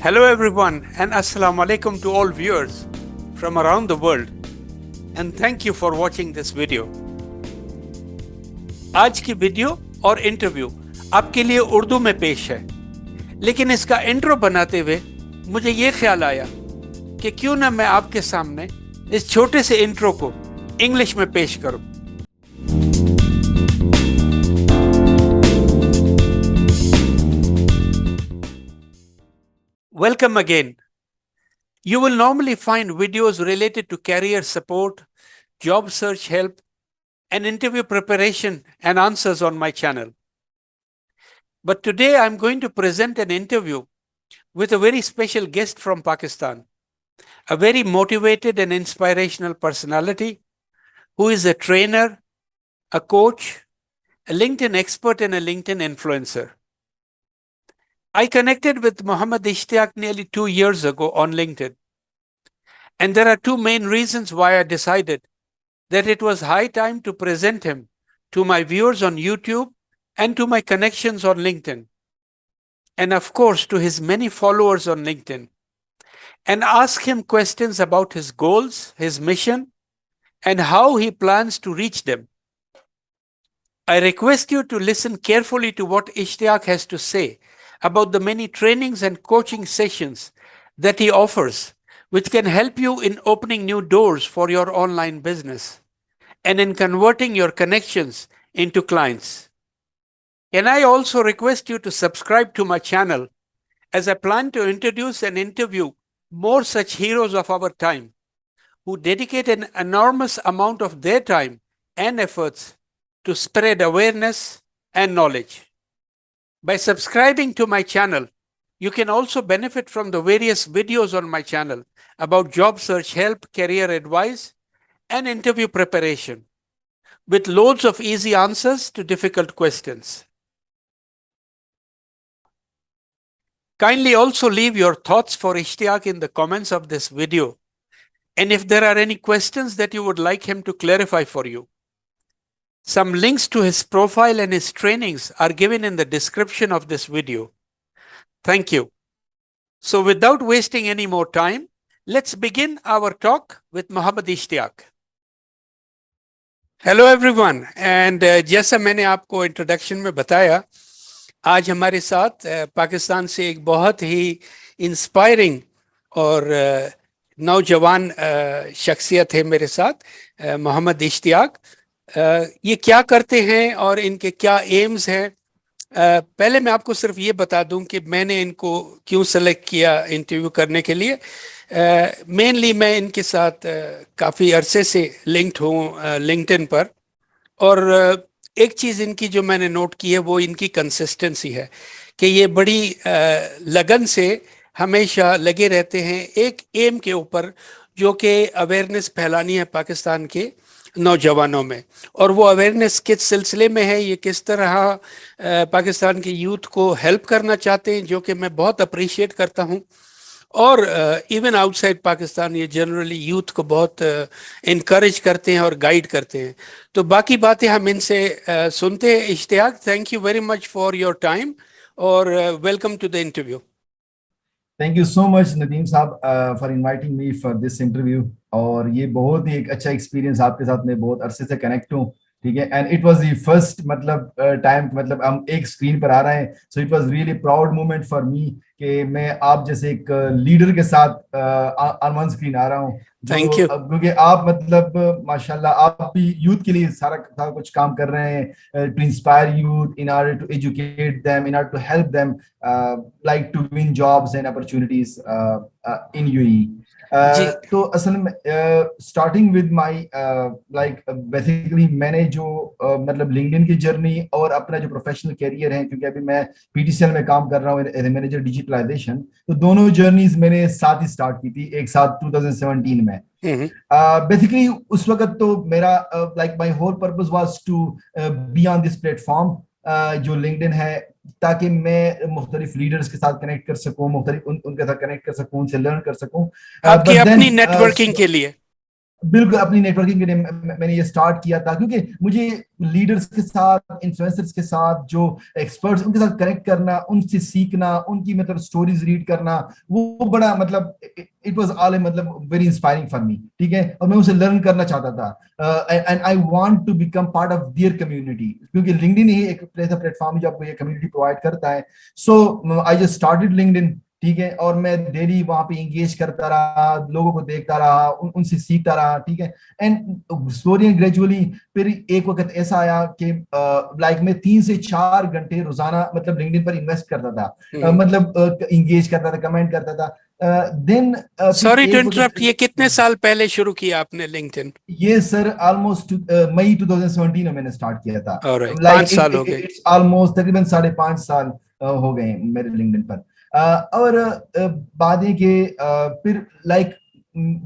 Hello everyone and Assalamu alaikum to all viewers from around the world and thank you for watching this video. आज की video और interview आपके लिए उर्दू में पेश है, लेकिन इसका इंट्रो बनाते हुए मुझे ये ख्याल आया कि क्यों ना मैं आपके सामने इस छोटे से इंट्रो को इंग्लिश में पेश करूं। Welcome again. You will normally find videos related to career support, job search help, and interview preparation and answers on my channel. But today I'm going to present an interview with a very special guest from Pakistan, a very motivated and inspirational personality who is a trainer, a coach, a LinkedIn expert, and a LinkedIn influencer. I connected with Mohammad Ishtiaq nearly 2 years ago on LinkedIn. And there are two main reasons why I decided that it was high time to present him to my viewers on YouTube and to my connections on LinkedIn. And of course, to his many followers on LinkedIn. And ask him questions about his goals, his mission, and how he plans to reach them. I request you to listen carefully to what Ishtiaq has to say about the many trainings and coaching sessions that he offers, which can help you in opening new doors for your online business and in converting your connections into clients. And I also request you to subscribe to my channel, as I plan to introduce and interview more such heroes of our time who dedicate an enormous amount of their time and efforts to spread awareness and knowledge. By subscribing to my channel, you can also benefit from the various videos on my channel about job search help, career advice, and interview preparation, with loads of easy answers to difficult questions. Kindly also leave your thoughts for Ishtiaq in the comments of this video, and if there are any questions that you would like him to clarify for you. Some links to his profile and his trainings are given in the description of this video. Thank you. So without wasting any more time, let's begin our talk with Mohammad Ishtiaq. Hello everyone, and जैसा मैंने आपको introduction में बताया, आज हमारे साथ पाकिस्तान से एक बहुत ही इंस्पायरिंग और नौजवान शख्सियत है मेरे साथ, मोहम्मद इश्तियाक। ये क्या करते हैं और इनके क्या एम्स हैं। पहले मैं आपको सिर्फ ये बता दूं कि मैंने इनको क्यों सेलेक्ट किया इंटरव्यू करने के लिए। मेनली मैं इनके साथ काफ़ी अरसे से लिंक्ड हूँ लिंक्डइन पर, और एक चीज़ इनकी जो मैंने नोट की है वो इनकी कंसिस्टेंसी है कि ये बड़ी लगन से हमेशा लगे रहते हैं एक एम के ऊपर, जो कि अवेयरनेस फैलानी है पाकिस्तान के नौजवानों में। और वो अवेयरनेस किस सिलसिले में है, ये किस तरह पाकिस्तान के यूथ को हेल्प करना चाहते हैं, जो कि मैं बहुत अप्रिशिएट करता हूँ। और इवन आउटसाइड पाकिस्तान ये जनरली यूथ को बहुत इनकरेज करते हैं और गाइड करते हैं। तो बाकी बातें हम इनसे सुनते हैं। Ishtiaq, thank you very much for your time और welcome to the interview. Thank you so much Nadeem साहब for inviting me for this interview. और ये बहुत ही एक अच्छा एक्सपीरियंस, आपके साथ मैं बहुत अरसे से कनेक्ट हूँ, ठीक है। And it was the first time हम एक स्क्रीन पर आ रहे हैं, so it was really proud moment for me कि मैं आप जैसे एक लीडर के साथ ऑन वन स्क्रीन आ रहा हूँ। Thank you. क्योंकि आप माशाल्लाह आप भी यूथ के लिए सारा कुछ काम कर रहे हैं, to inspire youth in order to educate them, in order to help them like to win jobs and opportunities in UAE. तो असल में starting with my like basically मैंने जो लिंक्डइन की जर्नी और अपना जो प्रोफेशनल कैरियर है, क्योंकि अभी मैं पीटीसीएल में काम कर रहा हूँ एज ए मैनेजर डिजिटलाइजेशन, तो दोनों जर्नीज मैंने साथ ही स्टार्ट की थी एक साथ 2017 में। बेसिकली उस वक्त तो मेरा like my whole purpose was to be on this platform जो लिंक्डइन है, ताकि मैं मुख्तलिफ लीडर्स के साथ कनेक्ट कर सकूं, उनके साथ कनेक्ट कर सकूं, उनसे लर्न कर सकूं, आपकी अपनी नेटवर्किंग के लिए। बिल्कुल अपनी नेटवर्किंग के लिए मैंने ये स्टार्ट किया था, क्योंकि मुझे लीडर्स के साथ, इन्फ्लुएंसर्स के साथ, जो एक्सपर्ट्स उनके साथ कनेक्ट करना, उनसे सीखना, उनकी मतलब स्टोरीज रीड करना, वो बड़ा मतलब इट वाज ऑल मतलब वेरी इंस्पायरिंग फॉर मी, ठीक है। और मैं उसे लर्न करना चाहता था, and I want to become part of their community, क्योंकि लिंक्डइन ही एक ऐसा प्लेटफॉर्म है जो आपको ये कम्युनिटी प्रोवाइड करता है। सो आई जस्ट स्टार्टेड लिंक्डइन, ठीक है। और मैं डेली वहां पे इंगेज करता रहा, लोगों को देखता रहा, उनसे सीखता रहा, ठीक है। एंड स्लोली एंड ग्रेजुअली फिर एक वक्त ऐसा आया कि लाइक मैं 3 से 4 घंटे रोजाना मतलब लिंक्डइन पर इन्वेस्ट करता था, मतलब इंगेज करता था, कमेंट करता था। देन फिर सॉरी टू एक इंटरप्ट, वक्त, ये कितने साल पहले शुरू किया आपने लिंक्डइन? ये सर ऑलमोस्ट मई 2017 में मैंने स्टार्ट किया था। ऑलराइट, लाइक 5 साल हो गए। इट्स ऑलमोस्ट तकरीबन 5.5 साल हो गए हैं मेरे लिंक्डइन पर। और बाद है कि फिर लाइक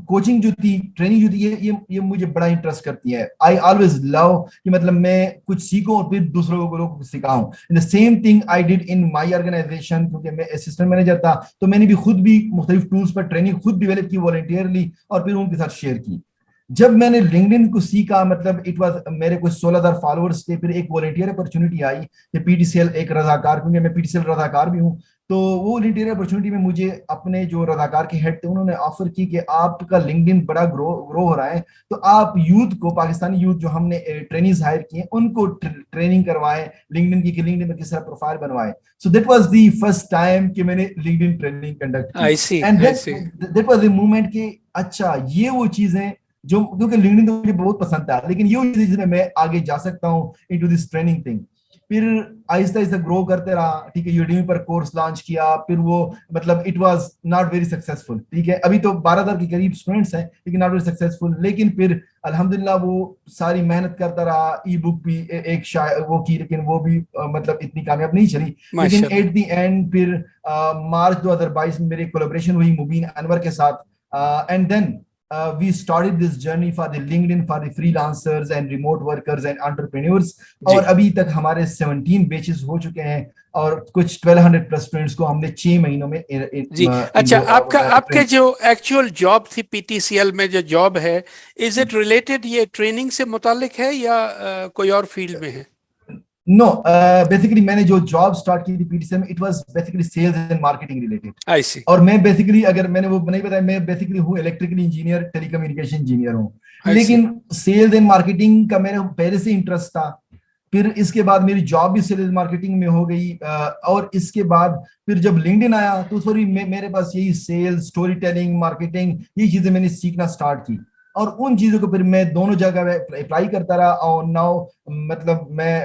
कोचिंग जो थी, ट्रेनिंग जो थी, ये मुझे बड़ा इंटरेस्ट करती है। आई ऑलवेज लव कि मतलब मैं कुछ सीखूं और फिर दूसरों को लोग सिखाऊं। The same thing I did in my organisation, क्योंकि मैं असिस्टेंट मैनेजर था, तो मैंने भी खुद भी मुख्तलिफ टूल्स पर ट्रेनिंग खुद डेवलप की वॉलंटियरली, और फिर उनके साथ शेयर की। जब मैंने लिंक्डइन को सीखा, मतलब इट वाज, मेरे कुछ 16,000 फॉलोअर्स थे, फिर एक वॉलंटियर अपॉर्चुनिटी आई कि पीटीसीएल एक रजाकार, क्योंकि मैं पीटीसीएल रजाकार भी हूँ, तो वो वॉलंटियर अपॉर्चुनिटी में मुझे अपने जो रजाकार के हेड थे उन्होंने ऑफर की कि आपका लिंक्डइन बड़ा ग्रो हो रहा है, तो आप यूथ को, पाकिस्तानी यूथ जो हमने ट्रेनिंग्स हायर किए, उनको ट्रेनिंग करवाएं लिंक्डइन की, कि लिंक्डइन में किस तरह प्रोफाइल बनवाएं। So that was the first time कि मैंने लिंक्डइन ट्रेनिंग कंडक्ट की। I see, and I see. Then that was the moment कि अच्छा ये वो चीजें जो, क्योंकि लिंक्डइन तो मुझे बहुत पसंद था, लेकिन ये वो चीजें जिसमें मैं आगे जा सकता हूँ इनटू दिस ट्रेनिंग थिंग। फिर आहिस्ता आहिस्ता ग्रो करते रहा, ठीक है। यूडेमी पर कोर्स लॉन्च किया, फिर वो मतलब it was not very successful, ठीक है। अभी तो 12,000 के करीब स्टूडेंट्स हैं, लेकिन नॉट वेरी सक्सेसफुल। लेकिन फिर अल्हम्दुलिल्लाह वो सारी मेहनत करता रहा, ई बुक भी एक वो की, लेकिन वो भी मतलब इतनी कामयाब नहीं चली। लेकिन माशाल्लाह। एट द एंड फिर मार्च 2022 में मेरी कोलैबोरेशन हुई मुबीन अनवर के साथ, and then we started this journey for the LinkedIn for the freelancers and remote workers and entrepreneurs। जी, और अभी तक हमारे 17 बेचेस हो चुके हैं, और कुछ 1200 प्लस स्टूडेंट्स को हमने 6 महीनों में जी। अच्छा, आपका आपके ट्रेन। जो एक्चुअल जॉब थी पीटीसीएल में, जो जॉब है, इज इट रिलेटेड, ये ट्रेनिंग से मुतालिक है या कोई और फील्ड में है? नो, बेसिकली मैंने जो जॉब स्टार्ट की थी पीटीसीएल में, it was basically sales and marketing related. I see, और मैं बेसिकली, अगर मैंने वो नहीं बताया, मैं बेसिकली हूँ इलेक्ट्रिकल इंजीनियर, टेलीकम्युनिकेशन इंजीनियर हूँ। आई सी। लेकिन सेल्स एंड मार्केटिंग का मेरे पहले से इंटरेस्ट था। फिर इसके बाद मेरी जॉब भी सेल्स मार्केटिंग में हो गई, और इसके बाद फिर जब लिंक्डइन आया, तो सॉरी मेरे पास यही सेल्स, स्टोरी टेलिंग, मार्केटिंग, ये चीजें मैंने सीखना स्टार्ट की। और उन चीजों को फिर मैं दोनों जगह अप्लाई करता रहा। और नाउ मतलब मैं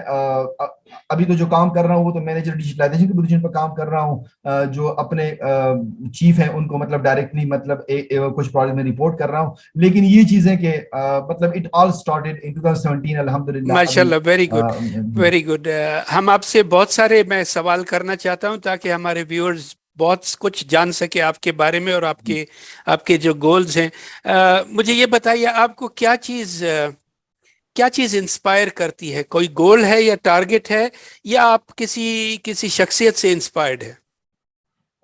अभी तो जो काम कर रहा हूँ वो तो मैनेजर डिजिटलाइजेशन की पोजीशन पर काम कर रहा हूँ। जो अपने चीफ हैं उनको मतलब डायरेक्टली मतलब कुछ प्रोजेक्ट में रिपोर्ट कर रहा हूँ। लेकिन ये चीजें के मतलब इट ऑल स्टार्टेड इन 2017 अल्हम्दुलिल्लाह। अभी माशाल्लाह, वेरी गुड, जी। Very good. हम आपसे बहुत सारे मैं सवाल करना चाहता हूं ताकि हमारे व्यूअर्स बहुत कुछ जान सके आपके बारे में और आपके आपके जो गोल्स हैं। मुझे ये बताइए, आपको क्या चीज इंस्पायर करती है? कोई गोल है या टारगेट है, या आप किसी किसी शख्सियत से इंस्पायर्ड है?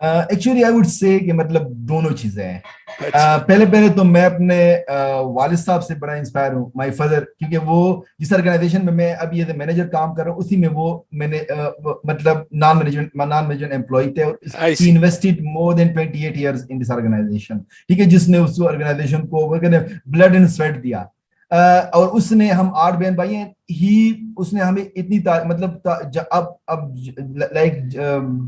एक्चुअली आई वुड से कि मतलब दोनों चीजें हैं। अच्छा। पहले पहले तो मैं अपने वालिद साहब से बड़ा इंस्पायर हूँ, माय फादर, क्योंकि वो जिस ऑर्गेनाइजेशन में मैं अभी एज ए मैनेजर काम कर रहा हूँ, उसी में वो मैंने मतलब नॉन मैनेजमेंट एम्प्लॉय थे, और आई ही see. Invested more than 28 years in this organization, ठीक है। जिसने उस ऑर्गेनाइजेशन को वो कहते ब्लड एंड स्वेट दिया। और उसने, हम 8 बहन भाई हैं, ही उसने हमें इतनी मतलब अब लाइक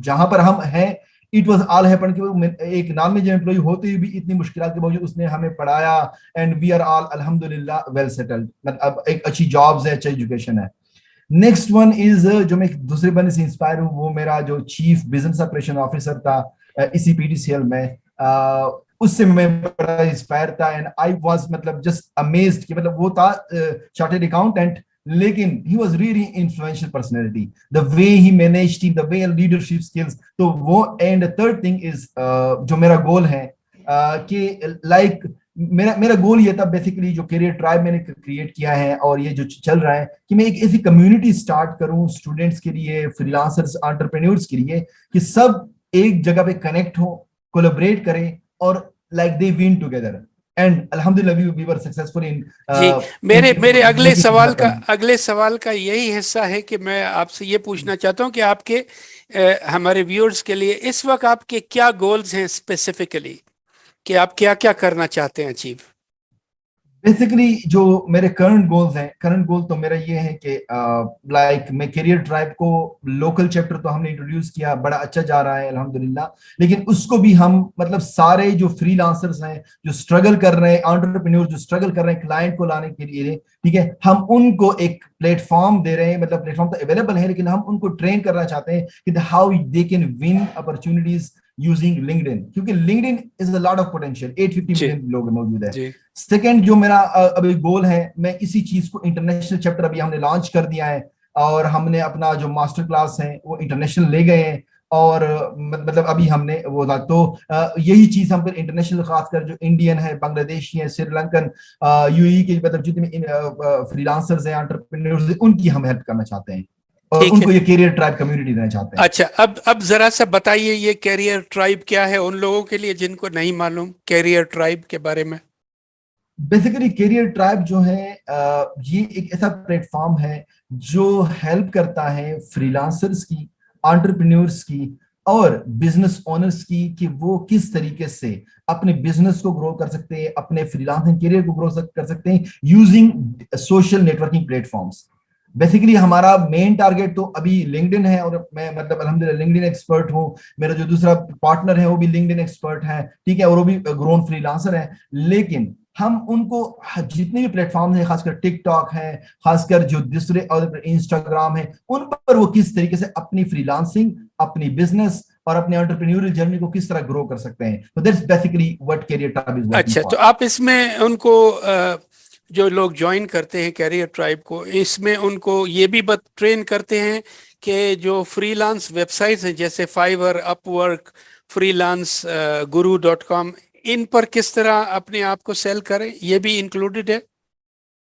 जहां पर हम हैं, इट वॉज ऑल हैपन कि एक नॉन मेजर एम्प्लॉय होते हुए भी इतनी मुश्किल के बावजूद उसने हमें पढ़ाया। एंड वी आर ऑल अल्हम्दुलिल्लाह वेल सेटल्ड, मतलब अब एक अच्छी जॉब्स है, अच्छा एजुकेशन है। नेक्स्ट वन इज, जो मैं दूसरे बंदे से इंस्पायर हूँ, वो मेरा जो चीफ बिजनेस ऑपरेशन ऑफिसर था इसी पीडीसीएल में, उससे मैं बड़ा इंस्पायर था। एंड आई वाज मतलब जस्ट अमेज्ड कि मतलब वो था चार्टर्ड अकाउंटेंट, लेकिन he was really influential personality, the way he manage team, the way leadership skills, तो वो। एंड थर्ड थिंग इज, जो मेरा गोल है कि लाइक मेरा मेरा गोल ये था बेसिकली, जो करियर ट्राइब मैंने क्रिएट किया है और ये जो चल रहा है, कि मैं एक ऐसी कम्युनिटी स्टार्ट करूं स्टूडेंट्स के लिए, फ्रीलांसर्स, एंटरप्रेन्योर्स के लिए, कि सब एक जगह पे कनेक्ट हो, कोलैबोरेट करें, और like they win together. and alhamdulillah we were successful जी, in मेरे मेरे अगले making it सवाल का happen. अगले सवाल का यही हिस्सा है कि मैं आपसे ये पूछना चाहता हूँ कि आपके हमारे व्यूअर्स के लिए इस वक्त आपके क्या गोल्स हैं स्पेसिफिकली, कि आप क्या क्या करना चाहते हैं अचीव। बेसिकली जो मेरे करंट गोल्स हैं, करंट गोल तो मेरा ये है कि लाइक मैं करियर ट्राइब को, लोकल चैप्टर तो हमने इंट्रोड्यूस किया, बड़ा अच्छा जा रहा है अल्हम्दुलिल्लाह, लेकिन उसको भी हम मतलब सारे जो फ्रीलांसर्स हैं, जो स्ट्रगल कर रहे हैं, एंटरप्रेन्योर जो स्ट्रगल कर रहे हैं क्लाइंट को लाने के लिए, ठीक है, हम उनको एक प्लेटफॉर्म दे रहे हैं, मतलब प्लेटफॉर्म तो अवेलेबल है लेकिन हम उनको ट्रेन करना चाहते हैं कि how they can win opportunities using LinkedIn, क्योंकि LinkedIn is a lot of potential, 850 जी। मिलियन लोग मौजूद है। जी। सेकेंड जो मेरा अभी गोल है, मैं इसी चीज को इंटरनेशनल चैप्टर अभी हमने लॉन्च कर दिया है, और हमने अपना जो मास्टर क्लास है वो इंटरनेशनल ले गए हैं, और मतलब अभी हमने वो था तो यही चीज हम फिर इंटरनेशनल, खासकर जो इंडियन है, बांग्लादेशी है, श्रीलंकन, यूएई के मतलब जितने फ्रीलांसर्स हैं, एंटरप्रेन्योर्स हैं, उनकी हम हेल्प करना चाहते हैं, और ठीक है। उनको ये करियर ट्राइब कम्युनिटी देना चाहते हैं। अच्छा, अब जरा सा बताइए ये कैरियर ट्राइब क्या है उन लोगों के लिए जिनको नहीं मालूम कैरियर ट्राइब के बारे में। बेसिकली करियर ट्राइब जो है ये एक ऐसा प्लेटफॉर्म है जो हेल्प करता है फ्रीलांसर्स की, एंटरप्रेन्योर्स की और बिजनेस ओनर्स की, कि वो किस तरीके से अपने बिजनेस को ग्रो कर सकते हैं, अपने फ्रीलांसिंग करियर को ग्रो कर सकते हैं using social networking platforms. Basically हमारा मेन टारगेट तो अभी लिंक्डइन है, और मैं मतलब अल्हम्दुलिल्लाह लिंक्डइन एक्सपर्ट हूँ, मेरा जो दूसरा पार्टनर है वो भी लिंक्डइन एक्सपर्ट है, ठीक है, और वो भी ग्रोन फ्रीलांसर है। लेकिन हम उनको जितने भी प्लेटफॉर्म है, खासकर टिकटॉक है, खासकर जो दूसरे और इंस्टाग्राम है, उन पर वो किस तरीके से अपनी फ्रीलांसिंग, अपनी बिजनेस और अपने एंटरप्रेन्योरियल जर्नी को किस तरह ग्रो कर सकते हैं, तो that's basically what career tribe is working अच्छा, तो फॉर। आप इसमें उनको जो लोग ज्वाइन करते हैं कैरियर ट्राइब को, इसमें उनको ये भी ट्रेन करते हैं कि जो फ्रीलांस वेबसाइट्स हैं जैसे फाइवर, अपवर्क, फ्रीलांस guru.com, इन पर किस तरह अपने आप को सेल करें, ये भी इंक्लूडेड है।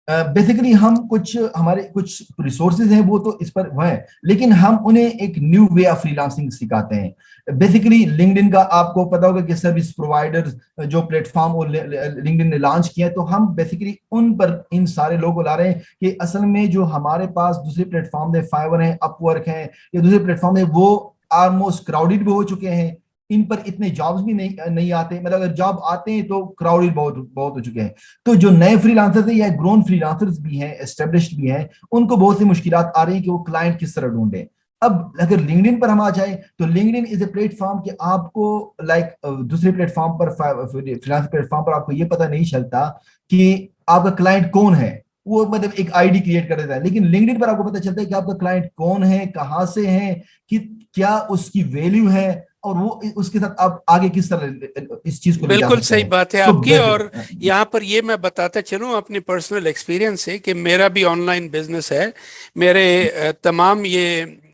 बेसिकली हम कुछ हमारे कुछ रिसोर्सेज हैं वो तो इस पर वो है, लेकिन हम उन्हें एक न्यू वे ऑफ फ्रीलांसिंग सिखाते हैं। बेसिकली लिंक्डइन का आपको पता होगा कि सर्विस प्रोवाइडर्स जो प्लेटफॉर्म वो लिंक्डइन ने लॉन्च किया है, तो हम बेसिकली उन पर इन सारे लोगों को ला रहे हैं कि असल में जो हमारे पास दूसरे प्लेटफॉर्म है, फाइवर है, अपवर्क है, या दूसरे प्लेटफॉर्म है, वो ऑलमोस्ट क्राउडेड भी हो चुके हैं, इन पर इतने जॉब्स भी नहीं आते, मतलब अगर जॉब आते हैं तो क्राउडेड बहुत बहुत हो चुके हैं। तो जो नए फ्रीलांसर्स हैं या ग्रोन फ्रीलांसर्स भी हैं, एस्टेब्लिश्ड भी हैं, उनको बहुत सी मुश्किलात आ रही हैं कि वो क्लाइंट किस तरह ढूंढें। अब अगर लिंक्डइन पर हम आ जाए, तो लिंक्डइन इज ए प्लेटफॉर्म कि आपको लाइक दूसरे प्लेटफॉर्म पर, फ्रीलांस प्लेटफॉर्म पर आपको ये पता नहीं चलता कि आपका क्लाइंट कौन है, वो मतलब एक आईडी क्रिएट कर देता है, लेकिन लिंक्डइन पर आपको पता चलता है कि आपका क्लाइंट कौन है, कहां से है, कि क्या उसकी वैल्यू है, और वो उसके साथ आप आगे किस तरह इस चीज को ले जा बिल्कुल सकते सही हैं। बात है तो आपकी। और बेसिक यहाँ पर ये मैं बताता चलूँ अपनी पर्सनल एक्सपीरियंस से कि मेरा भी ऑनलाइन बिजनेस है। मेरे तमाम ये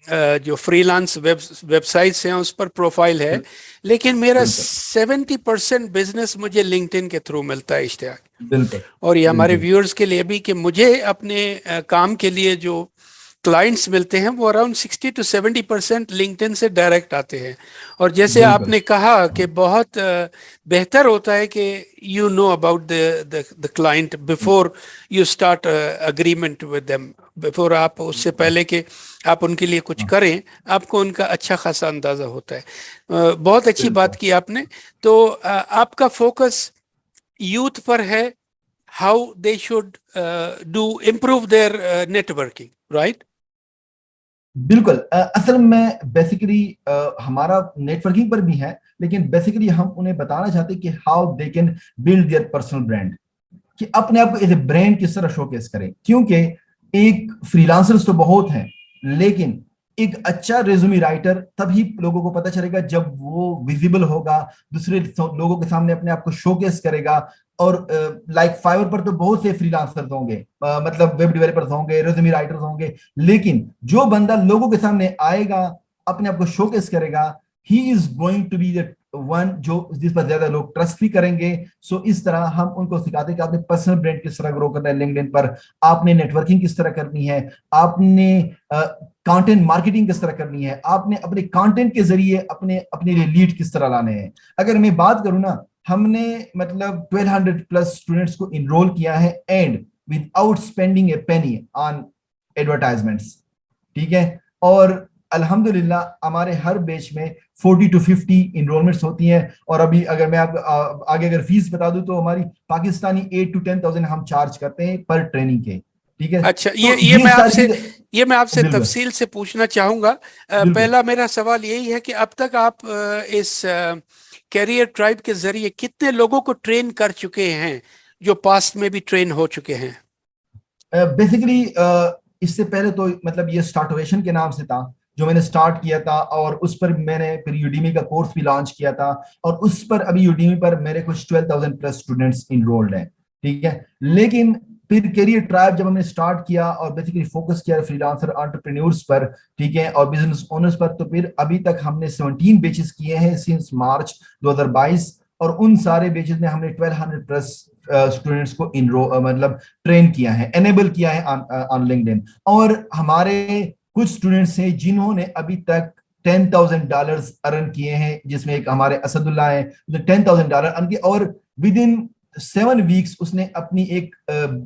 जो फ्रीलांस वेबसाइट्स हैं उस पर प्रोफाइल है, लेकिन मेरा बिल्कुल 70% बिजनेस मुझे लिंक्डइन के थ्रू मिलता है, इश्तियाक। बिल्कुल और ये हमारे बिल्कुल व्यूअर्स के लिए भी कि मुझे अपने काम के लिए जो क्लाइंट्स मिलते हैं वो अराउंड 60 to 70% लिंक्डइन से डायरेक्ट आते हैं। और जैसे बिल्कुल आपने कहा कि बहुत बेहतर होता है कि you know about the client before you start agreement with them, before आप, उससे पहले कि आप उनके लिए कुछ हाँ, करें, आपको उनका अच्छा खासा अंदाजा होता है। बहुत अच्छी बात बिल्कुल की आपने। तो आपका फोकस यूथ पर है, how they should do improve their networking, right. बिल्कुल असल में बेसिकली हमारा नेटवर्किंग पर भी है, लेकिन बेसिकली हम उन्हें बताना चाहते हैं कि how they can build their personal brand, कि अपने आप को एज ए ब्रांड किस तरह शोकेस करें, क्योंकि एक फ्रीलांसर्स तो बहुत हैं, लेकिन एक अच्छा रेज्यूमे राइटर तभी लोगों को पता चलेगा जब वो विजिबल होगा, दूसरे लोगों के सामने अपने आप को शोकेस करेगा। और लाइक फाइवर पर तो बहुत से फ्रीलांसर्स होंगे, मतलब वेब डेवलपर्स होंगे, रेज्यूमे राइटर्स होंगे, लेकिन जो बंदा लोगों के सामने आएगा, अपने आप को शोकेस करेगा, he is going to be the one जो जिस पर ज्यादा लोग ट्रस्ट भी करेंगे। सो इस तरह हम उनको सिखाते हैं कि आपने पर्सनल ब्रांड किस तरह ग्रो करना है लिंक्डइन पर, आपने नेटवर्किंग किस तरह करनी है, आपने कंटेंट मार्केटिंग किस तरह करनी है, आपने अपने कंटेंट के जरिए अपने अपने लिए लीड किस तरह लाने हैं। अगर मैं बात करूं ना, हमने मतलब 1200 प्लस स्टूडेंट्स को इनरोल किया है, and without spending A Penney on advertisements, ठीक है। और अल्हम्दुलिल्लाह हमारे हर बैच में 40 to 50 इनरोलमेंट्स होती हैं। और अभी अगर मैं आप आगे अगर फीस बता दूं तो हमारी पाकिस्तानी 8 to 10,000 हम चार्ज करते हैं पर ट्रेनिंग के, ठीक है। अच्छा, तो ये ये मैं सारी आपसे चीजें ये मैं आपसे बिल्कुल तफसील से पूछना चाहूंगा। बिल्कुल। पहला मेरा सवाल यही है कि अब तक आप इस कैरियर ट्राइब के जरिए कितने लोगों को ट्रेन कर चुके हैं जो पास्ट में भी ट्रेन हो चुके हैं? बेसिकली इससे पहले तो मतलब ये स्टार्टोवेशन के नाम से था जो मैंने स्टार्ट किया था, और उस पर मैंने फिर यूडीमी का कोर्स भी लॉन्च किया था, और उस पर अभी यूडीमी पर मेरे कुछ 12,000 प्लस स्टूडेंट्स इनरोल्ड हैं, ठीक है। लेकिन फिर करियर ट्राइब जब हमने स्टार्ट किया और बेसिकली फोकस किया फ्रीलांसर एंटरप्रेन्योर्स पर, ठीक है, और बिजनेस ओनर्स पर, तो फिर अभी तक हमने 17 बेचेस किए हैं सिंस मार्च 2022, और उन सारे बेचेस में हमने 1200 प्लस स्टूडेंट्स को मतलब ट्रेन किया है, एनेबल किया है ऑन लिंक्डइन। और हमारे कुछ स्टूडेंट्स हैं जिन्होंने अभी तक $10,000 अर्न किए हैं, जिसमें एक हमारे असदुल्ला है, $10,000 अर्न किए, और विद इन 7 वीक्स उसने अपनी एक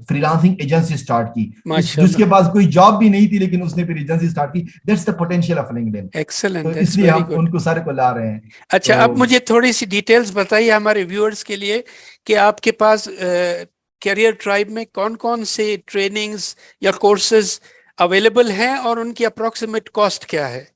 फ्रीलांसिंग एजेंसी स्टार्ट की, जिसके माशाल्लाह। पास कोई जॉब भी नहीं थी, लेकिन उसने फिर एजेंसी स्टार्ट की। That's the potential of LinkedIn. Excellent, तो दैट्स इसलिए वेरी हम गुड। उनको सारे को ला रहे हैं। अच्छा, तो अब मुझे थोड़ी सी डिटेल्स बताइए हमारे व्यूअर्स के लिए कि आपके पास कैरियर ट्राइब में कौन कौन से ट्रेनिंग्स या कोर्सेज अवेलेबल हैं और उनकी अप्रोक्सीमेट कॉस्ट क्या है?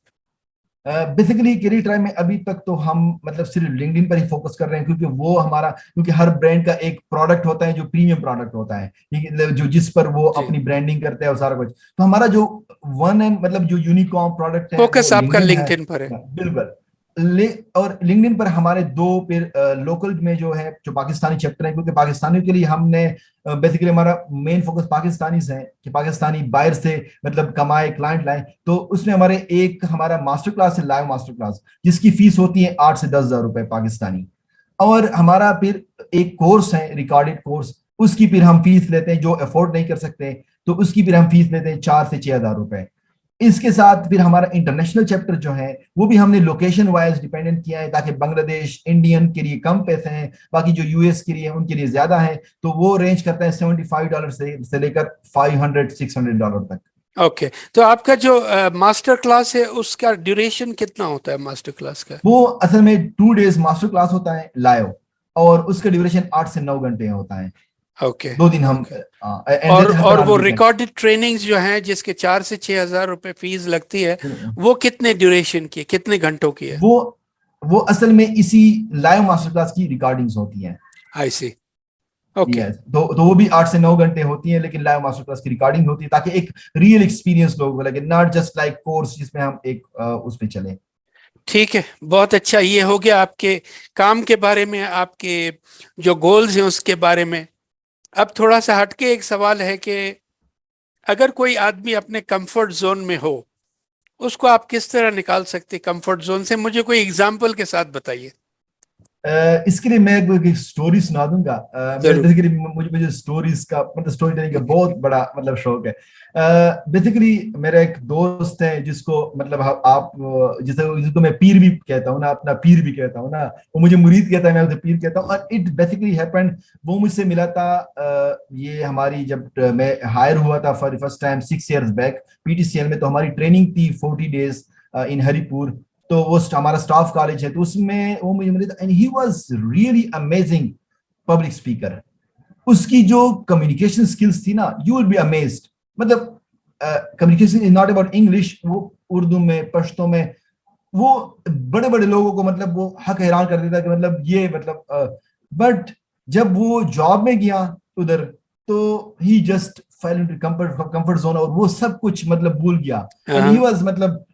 बेसिकली करियर ट्राइब में अभी तक तो हम मतलब सिर्फ लिंक्डइन पर ही फोकस कर रहे हैं, क्योंकि वो हमारा, क्योंकि हर ब्रांड का एक प्रोडक्ट होता है जो प्रीमियम प्रोडक्ट होता है, ठीक है, जो जिस पर वो जी, अपनी ब्रांडिंग करते हैं और सारा कुछ। तो हमारा जो वन एंड मतलब जो यूनिकॉर्न प्रोडक्ट है वो फोकस आपका लिंक्डइन है। लिंक्डइन पर है। बिल्कुल। और लिंक्डइन पर हमारे दो फिर लोकल में जो है जो पाकिस्तानी चैप्टर है, क्योंकि पाकिस्तानियों के लिए हमने बेसिकली हमारा मेन फोकस पाकिस्तानी है कि पाकिस्तानी बाहर से मतलब कमाए क्लाइंट लाए। तो उसमें हमारे एक हमारा मास्टर क्लास है, लाइव मास्टर क्लास, जिसकी फीस होती है 8 से 10 हजार रुपए पाकिस्तानी। और हमारा फिर एक कोर्स है रिकॉर्डेड कोर्स, उसकी फिर हम फीस लेते हैं, जो अफोर्ड नहीं कर सकते तो उसकी फिर हम फीस लेते हैं 4 से 6 हजार रुपए। इसके साथ फिर हमारा इंटरनेशनल चैप्टर जो है वो भी हमने लोकेशन वाइज डिपेंडेंट किया है, ताकि बांग्लादेश इंडियन के लिए कम पैसे हैं, बाकी जो यूएस के लिए उनके लिए ज्यादा है। तो वो रेंज करता है $75 से लेकर $500-600 तक। ओके, तो आपका जो मास्टर क्लास है उसका ड्यूरेशन कितना होता है मास्टर क्लास का? वो असल में 2 डेज मास्टर क्लास होता है लाइव, और उसका ड्यूरेशन 8 से 9 घंटे होता है। ओके, 2 दिन हम ओके। एंड और दैट हैपन और ऑन वो वीकेंड। रिकॉर्डेड ट्रेनिंग्स जो हैं जिसके 4 से 6 हजार रुपए फीस लगती है, वो कितने ड्यूरेशन की, कितने घंटों की है? वो वो असल में इसी लाइव मास्टर क्लास की रिकॉर्डिंग्स होती हैं। आई सी। ओके, यस, तो वो भी 8 से 9 घंटे होती है, लेकिन लाइव मास्टर क्लास की रिकॉर्डिंग होती है, ताकि एक रियल एक्सपीरियंस लोगों को लगे, नॉट जस्ट लाइक कोर्स जिसमें हम एक उस पे चले। ठीक है, बहुत अच्छा। ये हो गया आपके काम के बारे में, आपके जो गोल्स हैं उसके बारे में। अब थोड़ा सा हटके एक सवाल है कि अगर कोई आदमी अपने कंफर्ट जोन में हो, उसको आप किस तरह निकाल सकते कंफर्ट जोन से? मुझे कोई एग्जाम्पल के साथ बताइए। इसके लिए मैं एक स्टोरी सुना दूंगा। मैं जरूर। बेसिकली मुझे मुझे स्टोरीज का मतलब स्टोरी टेलिंग का बहुत बड़ा मतलब शौक है। बेसिकली मेरा एक दोस्त है जिसको मतलब आप जिसको मैं पीर भी कहता हूँ ना, अपना पीर भी कहता हूँ ना, वो मुझे मुरीद कहता है, मैं उसे पीर कहता हूँ। और इट बेसिकली हैपेंड, वो मुझसे मिला था ये हमारी जब मैं हायर हुआ था for first time 6 years back PTCL में, तो हमारी ट्रेनिंग थी 40 days इन हरिपुर। तो वो हमारा स्टाफ कॉलेज है, तो उसमें वो मुझे मिले and he was really amazing public speaker. उसकी जो कम्युनिकेशन स्किल्स थी ना, यू विल बी अमेज्ड। मतलब communication is not about English, वो उर्दू में पश्तो में वो बड़े बड़े लोगों को मतलब वो हक हैरान कर देता कि मतलब ये मतलब बट जब वो जॉब में गया उधर, तो he just fell into comfort zone, और वो सब कुछ मतलब भूल गया। एंड ही हाँ। वाज मतलब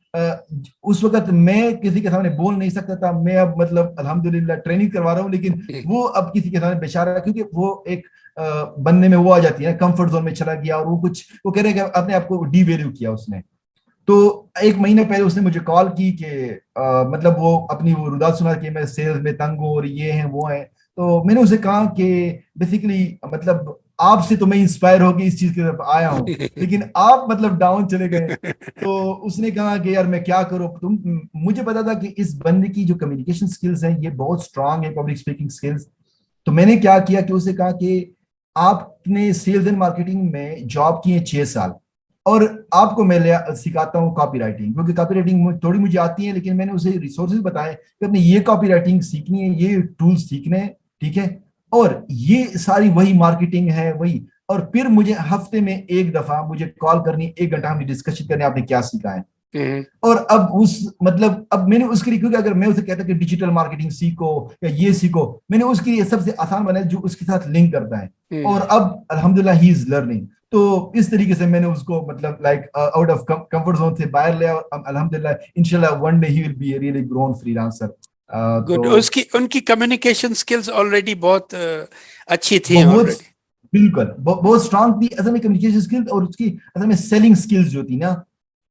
उस वक्त मैं किसी के सामने बोल नहीं सकता था। मैं अब मतलब अल्हम्दुलिल्लाह ट्रेनिंग करवा रहा हूँ, लेकिन वो अब किसी के सामने बेचारा, क्योंकि वो एक बनने में वो आ जाती है, कंफर्ट जोन में चला गया, और वो कुछ वो कह रहे हैं कि अपने आप को डीवैल्यू किया उसने। तो 1 महीने पहले उसने मुझे कॉल की कि मतलब वो अपनी वो रुदा सुना कि मैं सेल्स में तंग हूँ और ये है वो है। तो मैंने उसे कहा कि बेसिकली मतलब आपसे तो मैं इंस्पायर होकर इस चीज की तरफ आया हूँ, लेकिन आप मतलब डाउन चले गए। तो उसने कहा कि यार मैं क्या करूँ तुम, मुझे पता था कि इस बंदे की जो कम्युनिकेशन स्किल्स हैं ये बहुत स्ट्रांग है, पब्लिक स्पीकिंग स्किल्स। तो मैंने क्या किया कि उसे कहा कि आपने सेल्स एंड मार्केटिंग में जॉब की है 6 साल, और आपको मैं सिखाता हूँ कॉपी राइटिंग, क्योंकि कॉपी राइटिंग थोड़ी मुझे आती है, लेकिन मैंने उसे रिसोर्सेज बताए कि अपने ये कॉपी राइटिंग सीखनी है, ये टूल्स सीखने हैं, ठीक है, और ये सारी वही मार्केटिंग है वही। और फिर मुझे हफ्ते में एक दफा मुझे कॉल करनी, 1 घंटा हमने डिस्कशन करनी, आपने क्या सीखा है। हम्म, और अब उस मतलब अब मैंने उसके लिए, क्योंकि अगर मैं उसे कहता कि डिजिटल मार्केटिंग सीखो या ये सीखो, मैंने उसके लिए सबसे आसान बनाया जो उसके साथ लिंक करता है। और हम्म। अब अल्हम्दुलिल्लाह ही इज लर्निंग। तो इस तरीके से मैंने उसको मतलब like out of comfort zone से बाहर लिया, और अल्हम्दुलिल्लाह इंशाल्लाह one day he will be a really grown freelancer. Good, तो उसकी उनकी कम्युनिकेशन स्किल्स ऑलरेडी बहुत अच्छी थी बहुत, ऑलरेडी। बिल्कुल बहुत स्ट्रांग थी असल में कम्युनिकेशन स्किल्स, और उसकी असल में सेलिंग स्किल्स जो थी ना,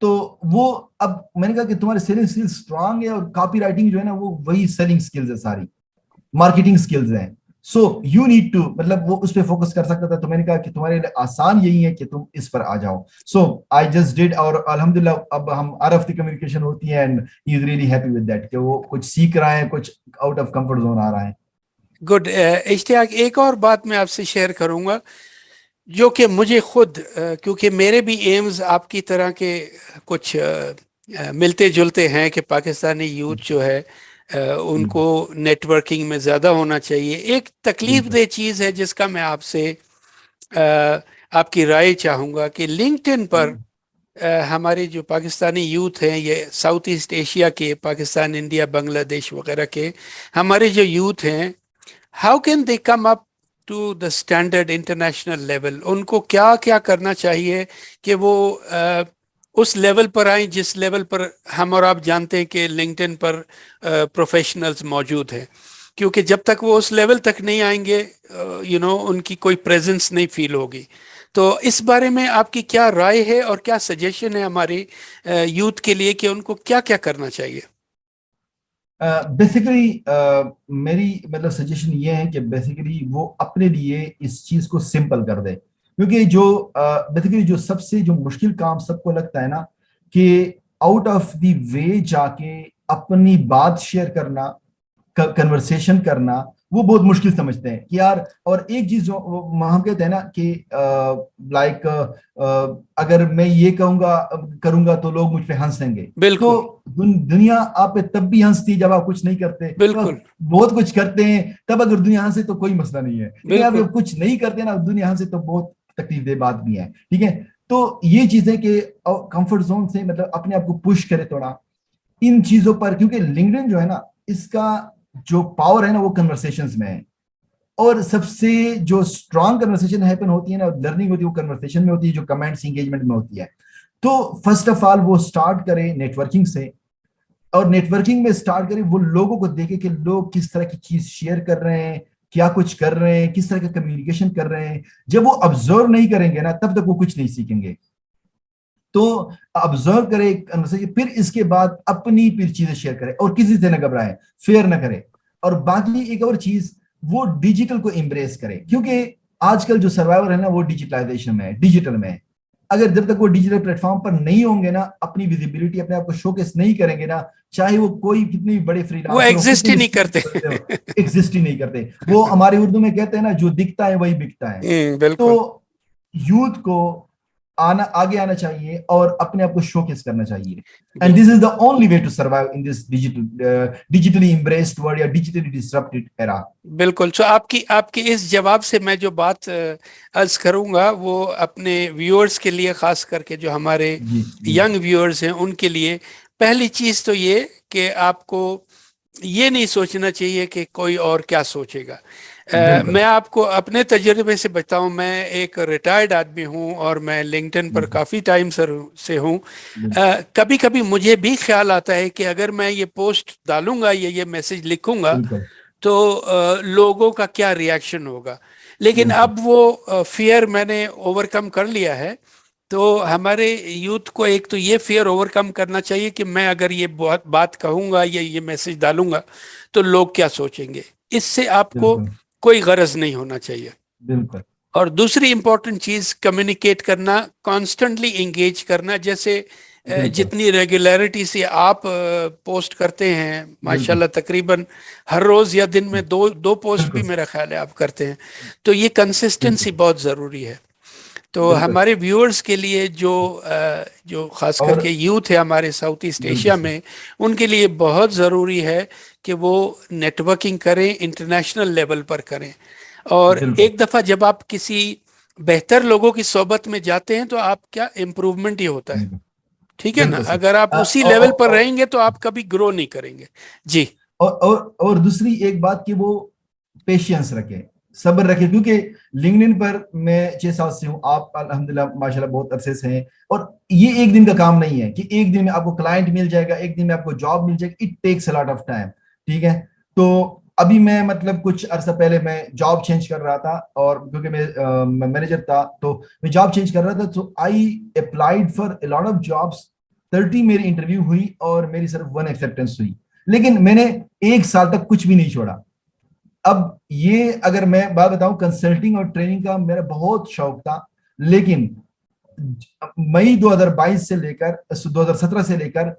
तो वो, अब मैंने कहा कि तुम्हारे सेलिंग स्किल्स स्ट्रांग है, और कॉपी राइटिंग जो है ना वो वही सेलिंग स्किल्स है, सारी मार्केटिंग स्किल्स हैं। सो यू नीड टू, मतलब वो उस पर फोकस कर सकता था, तो मैंने कहा कि तुम्हारे लिए आसान यही है कि तुम इस पर आ जाओ। सो आई जस्ट डिड, और अल्हम्दुलिल्लाह अब हम आर ऑफ द कम्युनिकेशन होती है, and he is really happy with that कि वो कुछ सीख रहा है, कुछ आउट ऑफ कंफर्ट जोन आ रहा है। गुड। इश्तियाक, एक और बात मैं आपसे शेयर करूंगा जो कि मुझे खुद, क्योंकि मेरे भी एम्स आपकी तरह के कुछ मिलते जुलते हैं कि पाकिस्तानी यूथ जो है जी, उनको नेटवर्किंग में ज़्यादा होना चाहिए। एक तकलीफ बिल्कुल। दह चीज़ है जिसका मैं आपसे अ, आपकी राय चाहूँगा कि लिंक्डइन पर हमारे जो पाकिस्तानी यूथ हैं, ये साउथ ईस्ट एशिया के, पाकिस्तान, इंडिया, बांग्लादेश वगैरह के हमारे जो यूथ हैं, how can they come up to the standard international level? उनको क्या क्या करना चाहिए कि वो उस लेवल पर आए जिस लेवल पर हम और आप जानते हैं कि लिंक्डइन पर प्रोफेशनल्स मौजूद हैं? क्योंकि जब तक वो उस लेवल तक नहीं आएंगे, उनकी कोई प्रेजेंस नहीं फील होगी। तो इस बारे में आपकी क्या राय है और क्या सजेशन है हमारे यूथ के लिए कि उनको क्या क्या करना चाहिए? बेसिकली मेरी मतलब सजेशन ये है कि बेसिकली वो अपने लिए इस चीज को सिंपल कर दे, क्योंकि जो बेसिकली जो सबसे जो मुश्किल काम सबको लगता है ना, कि आउट ऑफ द वे जाके अपनी बात शेयर करना, कन्वर्सेशन करना, वो बहुत मुश्किल समझते हैं कि यार। और एक चीज जो हम कहते हैं ना कि लाइक अगर मैं ये कहूंगा करूंगा तो लोग मुझ पे हंसेंगे। तो बिल्कुल, दुनिया आप पे तब भी हंसती है जब आप कुछ नहीं करते, तो बिल्कुल, आप बहुत कुछ करते हैं तब अगर दुनिया हंसे तो कोई मसला नहीं है, लेकिन आप बिल्कुल। जब कुछ नहीं करते ना दुनिया हंसे तो बहुत तकलीफ दे बात भी है, ठीक है। तो ये चीज है कि कंफर्ट जोन से मतलब अपने आप को पुश करे थोड़ा इन चीजों पर, क्योंकि लिंक्डइन जो है ना, इसका जो पावर है ना वो कन्वर्सेशंस में है। और सबसे जो स्ट्रांग कन्वर्सेशन हैपन होती है ना, लर्निंग होती है, वो कन्वर्सेशन में होती है, जो कमेंट्स इंगेजमेंट में होती है। तो फर्स्ट ऑफ ऑल वो स्टार्ट करें नेटवर्किंग से, और नेटवर्किंग में स्टार्ट करें वो लोगों को देखे कि लोग किस तरह की चीज शेयर कर रहे हैं, क्या कुछ कर रहे हैं, किस तरह का कम्युनिकेशन कर रहे हैं। जब वो ऑब्जर्व नहीं करेंगे ना तब तक वो कुछ नहीं सीखेंगे। तो ऑब्जर्व करे कन्वर्सेशन, फिर इसके बाद अपनी फिर चीजें शेयर करे, और किसी से ना घबराए, फेयर ना करे। और बाकी एक और चीज, वो डिजिटल को एम्ब्रेस करे, क्योंकि आजकल जो सर्वाइवर है ना वो डिजिटलाइजेशन में है, डिजिटल में है। अगर जब तक वो डिजिटल प्लेटफॉर्म पर नहीं होंगे ना, अपनी विजिबिलिटी अपने आप को शोकेस नहीं करेंगे ना, चाहे वो कोई कितने भी बड़े वो फ्रीलांसर हो, एग्जिस्ट कितने ही भी नहीं स्किल्स करते। करते हो, एग्जिस्ट ही नहीं करते। वो हमारे उर्दू में कहते हैं ना, जो दिखता है वही बिकता है। तो बिल्कुल। यूथ को आना, आगे आना चाहिए और अपने आप को शोकेस करना चाहिए। एंड दिस बिल्कुल, is the only way to survive in this digitally embraced world या डिजिटली डिसरप्टेड एरा। बिल्कुल। तो आपकी आपके इस जवाब से मैं जो बात अर्ज करूंगा वो अपने व्यूअर्स के लिए, खास करके जो हमारे जी जी, यंग व्यूअर्स हैं उनके लिए, पहली चीज तो ये कि आपको ये नहीं सोचना चाहिए कि कोई और क्या सोचेगा। बिल्कुल मैं आपको अपने तजुर्बे से बताऊं, मैं एक रिटायर्ड आदमी हूं और मैं लिंक्डइन पर बिल्कुल काफ़ी टाइम से हूं। बिल्कुल कभी कभी मुझे भी ख्याल आता है कि अगर मैं ये पोस्ट डालूंगा या ये मैसेज लिखूंगा बिल्कुल तो लोगों का क्या रिएक्शन होगा। लेकिन बिल्कुल अब वो फियर मैंने ओवरकम कर लिया है। तो हमारे यूथ को एक तो ये फियर ओवरकम करना चाहिए कि मैं अगर ये बहुत बात कहूंगा या ये मैसेज डालूंगा तो लोग क्या सोचेंगे। इससे आपको बिल्कुल कोई गरज नहीं होना चाहिए। बिल्कुल और दूसरी इंपॉर्टेंट चीज, कम्युनिकेट करना, कॉन्स्टेंटली इंगेज करना। जैसे बिल्कुल जितनी रेगुलरिटी से आप पोस्ट करते हैं, बिल्कुल माशाल्लाह तकरीबन हर रोज या दिन में दो दो पोस्ट भी बिल्कुल मेरा ख्याल है आप करते हैं, तो ये कंसिस्टेंसी बिल्कुल बहुत ज़रूरी है। तो बिल्कुल हमारे व्यूअर्स के लिए जो खास और करके यूथ है हमारे साउथ ईस्ट बिल्कुल एशिया सर में, उनके लिए बहुत ज़रूरी है कि वो नेटवर्किंग करें, इंटरनेशनल लेवल पर करें। और बिल्कुल एक दफ़ा जब आप किसी बेहतर लोगों की सोबत में जाते हैं तो आप क्या इम्प्रूवमेंट ही होता है। बिल्कुल ठीक है ना, बिल्कुल सर अगर आप अ, उसी औ, लेवल औ, पर औ, रहेंगे तो आप कभी ग्रो नहीं करेंगे। जी। और दूसरी एक बात कि वो पेशेंस रखे, सब्र रखे, क्योंकि लिंक्डइन पर मैं 6 साल से हूँ, आप अल्हम्दुलिल्लाह माशाल्लाह बहुत अरसे से हैं, और ये एक दिन का काम नहीं है कि एक दिन में आपको क्लाइंट मिल जाएगा, एक दिन में आपको जॉब मिल जाएगी। It takes a lot of time. ठीक है। तो अभी मैं मतलब कुछ अरसा पहले मैं जॉब चेंज कर रहा था, और क्योंकि मैं मैनेजर था तो मैं जॉब चेंज कर रहा था, तो I applied for a lot of jobs. 30 मेरी इंटरव्यू हुई और मेरी सिर्फ 1 एक्सेप्टेंस हुई, लेकिन मैंने 1 साल तक कुछ भी नहीं छोड़ा। अब ये अगर मैं बात बताऊं, कंसल्टिंग और ट्रेनिंग का मेरा बहुत शौक था, लेकिन मई 2022 से लेकर 2017 से लेकर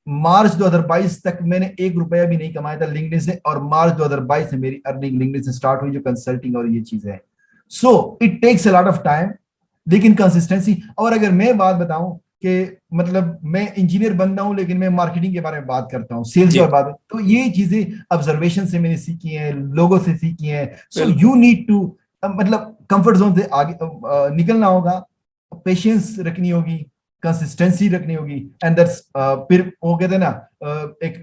मार्च 2022 तक मैंने 1 रुपया भी नहीं कमाया था लिंक्डइन से, और मार्च 2022 से मेरी अर्निंग लिंक्डइन से स्टार्ट हुई, जो कंसल्टिंग और ये चीजें हैं। So it takes a lot of time, लेकिन कंसिस्टेंसी। और अगर मैं बात बताऊं कि मतलब मैं इंजीनियर बनता हूं, लेकिन मैं मार्केटिंग के बारे में बात करता हूँ, सेल्स के जी बारे में बात, तो ये चीजें ऑब्जर्वेशन से मैंने सीखी हैं, लोगों से सीखी हैं। सो बिल्कुल। यू नीड टू मतलब कंफर्ट जोन से आगे निकलना होगा, पेशेंस रखनी होगी, कंसिस्टेंसी रखनी होगी, एंड दैट्स फिर वो कहते हैं ना एक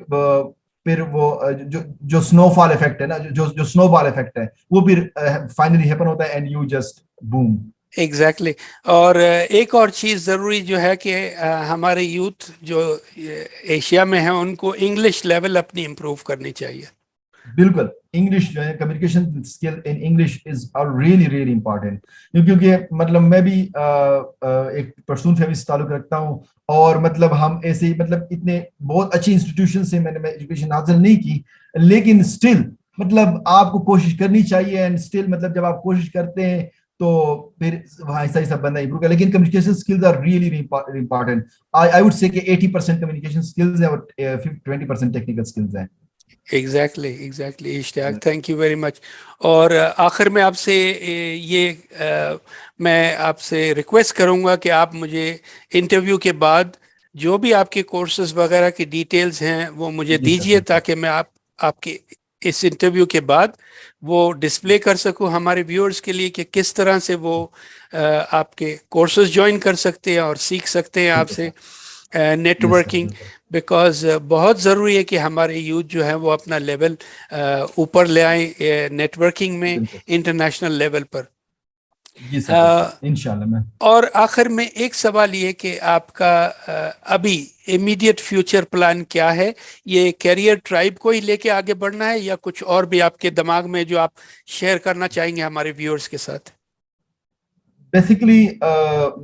फिर वो जो जो स्नोफॉल इफेक्ट है ना, जो जो स्नोबॉल इफेक्ट है, वो फिर फाइनली हैपन होता है, and you just boom. Exactly exactly। और एक और चीज़ ज़रूरी जो है कि हमारे यूथ जो एशिया में है उनको इंग्लिश लेवल अपनी इम्प्रूव करनी चाहिए। बिल्कुल, इंग्लिश जो है, communication skill in English is are really really important. क्योंकि मतलब मैं भी एक पश्तून फैमिली से ताल्लुक रखता हूँ, और मतलब हम ऐसे ही मतलब इतने बहुत अच्छी इंस्टीट्यूशन से मैं एजुकेशन हासिल नहीं की, लेकिन स्टिल मतलब आपको कोशिश करनी चाहिए, एंड स्टिल मतलब जब आप कोशिश करते हैं तो फिर वहाँ ऐसा ही सब बंदा इंप्रूव कर। लेकिन communication skills are really important. I would say कि 80% कम्युनिकेशन स्किल्स है और 20% टेक्निकल स्किल्स है। Exactly exactly Ishtiaq, thank you very much. और आखिर में आपसे मैं आपसे रिक्वेस्ट करूंगा कि आप मुझे इंटरव्यू के बाद जो भी आपके कोर्सेज वगैरह की डिटेल्स हैं वो मुझे जी सर दीजिए, बिल्कुल। ताकि मैं आपके इस इंटरव्यू के बाद वो डिस्प्ले कर सकूं हमारे व्यूअर्स के लिए कि किस तरह से वो आपके कोर्सेज ज्वाइन कर सकते हैं और सीख सकते हैं बिल्कुल आपसे सर। Yes sir networking. बिल्कुल बिकॉज बहुत ज़रूरी है कि हमारे यूथ जो है वो अपना लेवल ऊपर ले आए नेटवर्किंग में, बिल्कुल। इंटरनेशनल लेवल पर। जी सर बिल्कुल, अ, इंशाल्लाह मैं। और आखिर में एक सवाल ये कि आपका अभी इमीडिएट फ्यूचर प्लान क्या है? ये कैरियर ट्राइब को ही लेके आगे बढ़ना है या कुछ और भी आपके दिमाग में जो आप शेयर करना चाहेंगे हमारे व्यूअर्स के साथ? बेसिकली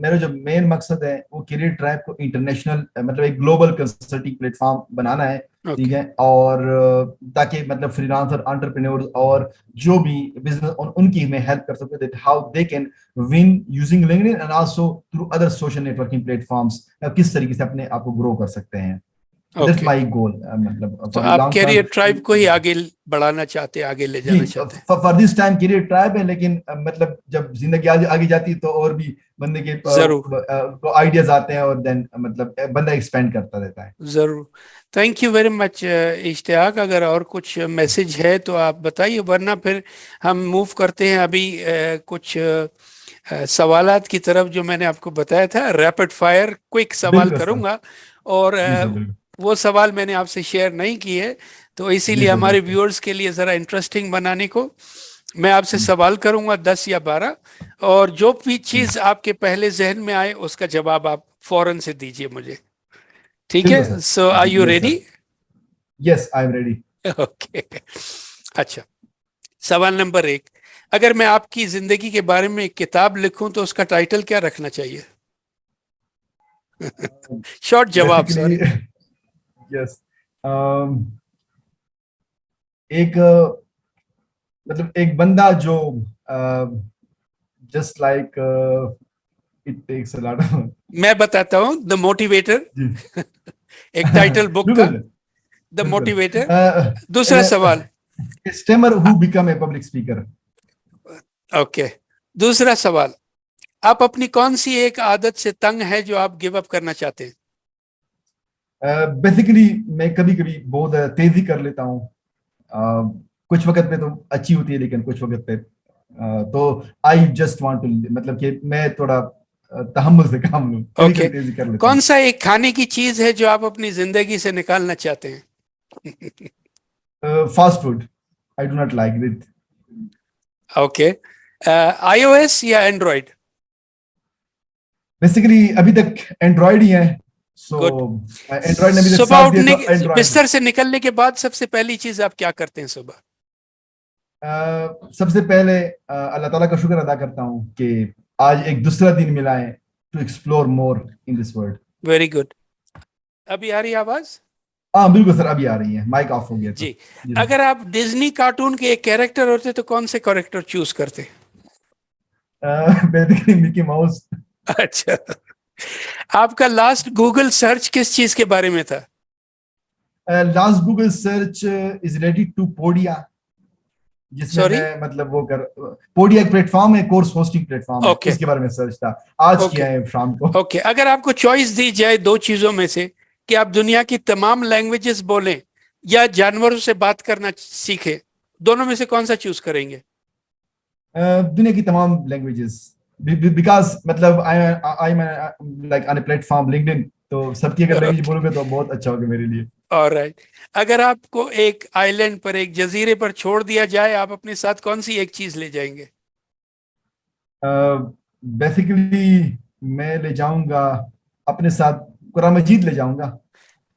मेरा जो मेन मकसद है वो करियर ट्रैक को इंटरनेशनल मतलब एक ग्लोबल कंसल्टिंग प्लेटफॉर्म बनाना है। ठीक ओके। है। और ताकि मतलब फ्रीलांसर एंटरप्रेन्योर्स और जो भी बिजनेस उनकी मैं हेल्प कर सकूं, that how they can win using LinkedIn and also through other social networking platforms, किस तरीके से अपने आप को ग्रो कर सकते हैं। That's okay. माय गोल, मतलब तो फॉर द आप लॉन्ग कैरियर ट्राइब को ही टर्म। आगे बढ़ाना चाहते हैं, आगे ले जी, जाना चाहते हैं? For this time career tribe है, लेकिन मतलब जब जिंदगी आगे आगे जाती है तो और भी बंदे के जरूर। आइडियाज आते हैं, और देन मतलब बंदा एक्सपेंड करता रहता है। जरूर। Thank you very much Ishtiaq. अगर और कुछ मैसेज है तो आप बताइए, वरना फिर हम मूव करते हैं अभी कुछ सवालात की तरफ जो मैंने आपको बताया था, रैपिड फायर क्विक सवाल बिल्कुल सर। करूंगा। और जी सर बिल्कुल। वो सवाल मैंने आपसे शेयर नहीं किए, तो जी इसीलिए सर हमारे बिल्कुल। व्यूअर्स के लिए ज़रा इंटरेस्टिंग बनाने को मैं आपसे जी सवाल करूंगा 10 या 12, और जो भी जी चीज़ आपके पहले जहन में आए उसका जवाब आप फौरन से दीजिए मुझे। ठीक बिल्कुल है, sir. So are you yes ready? Sir. Yes I am ready. Okay. अच्छा, सवाल नंबर 1, अगर मैं आपकी जिंदगी के बारे में एक किताब लिखूं तो उसका टाइटल क्या रखना चाहिए? शॉर्ट जवाब, बेसिकली सॉरी। यस, एक मतलब एक बंदा जो just like it takes a lot मैं बताता हूँ, द मोटिवेटर, जी एक टाइटल बुक का, बिल्कुल द बिल्कुल मोटिवेटर। दूसरा सवाल, stammer who become a public speaker. Okay, दूसरा सवाल, आप अपनी कौन सी एक आदत से तंग है जो आप गिव अप करना चाहते हैं? बेसिकली मैं कभी कभी बहुत तेजी कर लेता हूँ। कुछ वक्त पे तो अच्छी होती है, लेकिन कुछ वक्त पे तो आई जस्ट वांट टू, मतलब कि मैं थोड़ा तहम्मुल से काम लूं, कभी ओके, कभी तेजी कर लेता कौन हूँ। सा एक खाने की चीज है जो आप अपनी जिंदगी से निकालना चाहते हैं? Fast food, I do not like it. Okay, iOS या एंड्रॉइड? बेसिकली अभी तक एंड्रॉयड ही है, सो गुड। एंड्रॉयड ने अभी तक सुबह साथ दिया उठने तो एंड्रॉयड। बिस्तर से निकलने के बाद सबसे पहली चीज आप क्या करते हैं सुबह? सबसे पहले अल्लाह ताला का शुक्र अदा करता हूँ कि आज एक दूसरा दिन मिला है to explore more in this world. Very good. अभी आ रही है आवाज? हाँ बिल्कुल सर, अभी आ रही है, माइक ऑफ हो गया था। जी। जी सर। अगर आप डिज्नी कार्टून के एक कैरेक्टर होते तो कौन से कैरेक्टर चूज करते? Basically Mickey mouse. अच्छा, आपका लास्ट गूगल सर्च किस चीज के बारे में था? Last Google search is related to Podia, जिसमें सॉरी? मैं मतलब वो कर, पोडिया एक प्लेटफॉर्म है, कोर्स होस्टिंग प्लेटफॉर्म है, ओके, उसके बारे में सर्च था। आज ओके, किया है शाम को। ओके। अगर आपको चॉइस दी जाए दो चीजों में से कि आप दुनिया की तमाम लैंग्वेजेस बोलें या जानवरों से बात करना सीखें, दोनों में से कौन सा चूज करेंगे? दुनिया की तमाम लैंग्वेजेस, बिकॉज मतलब I like on a platform LinkedIn, तो सबकी अगर लैंग्वेज ओके, बोलोगे तो बहुत अच्छा होगा मेरे लिए। ऑलराइट। अगर आपको एक आइलैंड पर, एक जजीरे पर छोड़ दिया जाए, आप अपने साथ कौन सी एक चीज ले जाएंगे? बेसिकली मैं ले जाऊंगा अपने साथ कुरान मजीद ले जाऊंगा।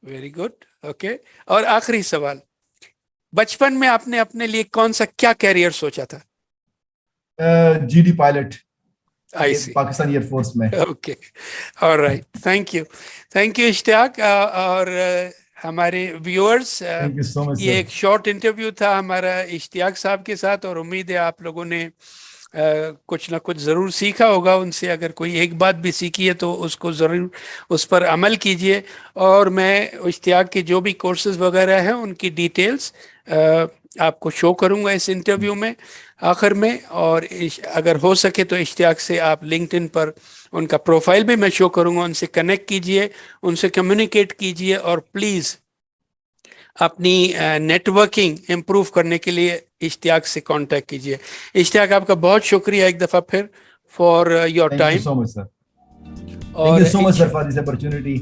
Very good. ओके, और आखिरी सवाल, बचपन में आपने अपने लिए कौन सा क्या कैरियर सोचा था? जीडी पायलट, आई ये सी। पाकिस्तान एयरफोर्स में। Okay, all right, thank you. Thank you Ishtiaq. और हमारे viewers, thank you so much ये सर। एक शॉर्ट इंटरव्यू था हमारा इश्तियाक साहब के साथ, और उम्मीद है आप लोगों ने कुछ ना कुछ ज़रूर सीखा होगा उनसे। अगर कोई एक बात भी सीखी है तो उसको ज़रूर उस पर अमल कीजिए। और मैं इश्तियाक के जो भी कोर्सेज वगैरह हैं उनकी डिटेल्स आपको शो करूंगा इस इंटरव्यू में आखिर में। और अगर हो सके तो इश्तियाक से आप लिंक्डइन पर उनका प्रोफाइल भी मैं शो करूंगा, उनसे कनेक्ट कीजिए, उनसे कम्युनिकेट कीजिए, और प्लीज़ अपनी नेटवर्किंग इम्प्रूव करने के लिए इश्तियाक से कांटेक्ट कीजिए। इश्तियाक, आपका बहुत शुक्रिया एक दफ़ा फिर for your thank you time. So much sir. Thank और you so much sir for this opportunity.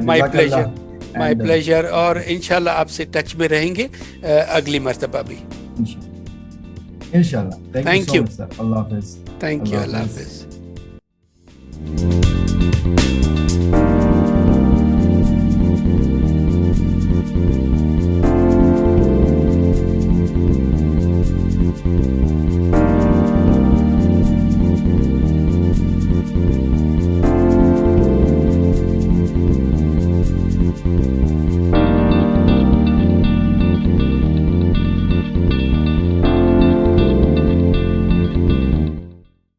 My pleasure, जज़ाकल्लाह माय एंड प्लेजर। और इंशाल्लाह आपसे टच में रहेंगे अगली मर्तबा भी। इंशाल्लाह। Thank you thank so you, much sir. Allah Hafiz. Thank you, Allah Allah Hafiz. Hafiz.